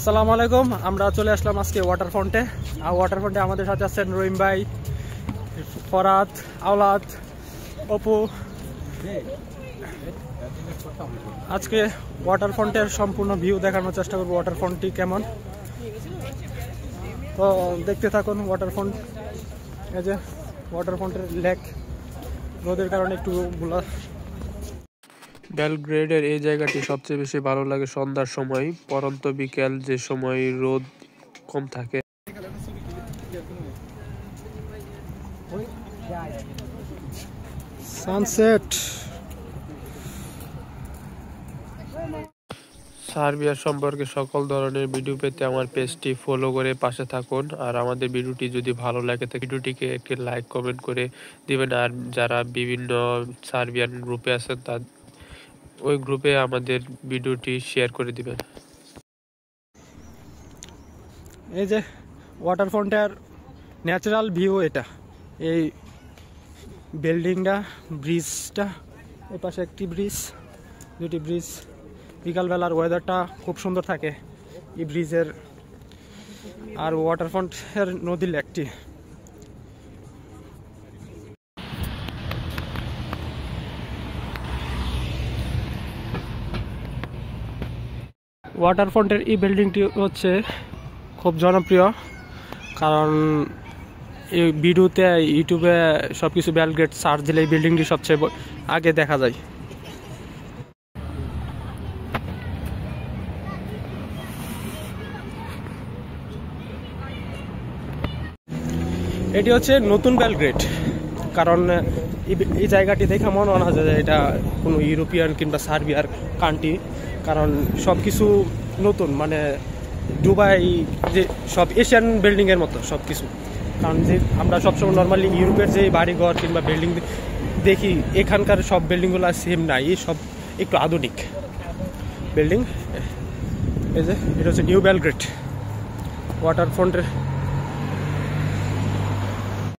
আসসালামু আলাইকুম। আমরা চলে আসলাম আজকে ওয়াটার ফ্রন্টে। আর ওয়াটার ফ্রন্টে আমাদের সাথে আছেন রহিম ভাই, ফরাত, আওলাদ, অপু। আজকে ওয়াটার ফ্রন্টের সম্পূর্ণ ভিউ দেখানোর চেষ্টা করবো, ওয়াটার ফ্রন্টটি কেমন। তো দেখতে থাকুন ওয়াটার ফ্রন্ট। এই যে ওয়াটার ফ্রন্টের লেক, রোদের কারণে একটু গুলা। বেলগ্রেডের এই জায়গাটি সবচেয়ে বেশি ভালো লাগে সন্ধ্যার সময়, পরন্ত বিকেল, যে সময় রোদ কম থাকে। সানসেট। সার্বিয়ার সম্পর্কে সকল ধরনের ভিডিও পেতে আমার পেজটি ফলো করে পাশে থাকুন। আর আমাদের ভিডিওটি যদি ভালো লাগে তো ভিডিওটিকে একটি লাইক কমেন্ট করে দিবেন। আর যারা বিভিন্ন সার্বিয়ান গ্রুপে আছেন তার ওই গ্রুপে আমাদের ভিডিওটি শেয়ার করে দিবেন। এই যে ওয়াটার ফ্রন্টের ন্যাচারাল ভিউ এটা। এই বিল্ডিংটা, ব্রিজটা, এই পাশে একটি ব্রিজ, দুটি ব্রিজ। বিকালবেলার ওয়েদারটা খুব সুন্দর থাকে এই ব্রিজের। আর ওয়াটার ফ্রন্টের নদীর লেকটি। ওয়াটার ফ্রন্টের এই বিল্ডিংটি হচ্ছে খুব জনপ্রিয়, কারণ এই ভিডিওতে ইউটিউবে সব কিছু বেলগ্রেড সার্চ দিলে এই বিল্ডিংটি সবচেয়ে আগে দেখা যায়। এটি হচ্ছে নতুন বেলগ্রেড, কারণ এই জায়গাটি দেখে মনে হয় যে এটা কোনো ইউরোপিয়ান কিংবা সার্বিয়ার কান্ট্রি, কারণ সব কিছু নতুন, মানে দুবাই যে সব এশিয়ান বিল্ডিংয়ের মতো সব কিছু। কারণ যে আমরা সবসময় নর্মালি ইউরোপের যে বাড়িঘর কিংবা বিল্ডিং দেখি, এখানকার সব বিল্ডিংগুলো সেম নাই, সব একটু আধুনিক বিল্ডিং। এই যে এটা হচ্ছে নিউ বেলগ্রেড ওয়াটার ফ্রন্টের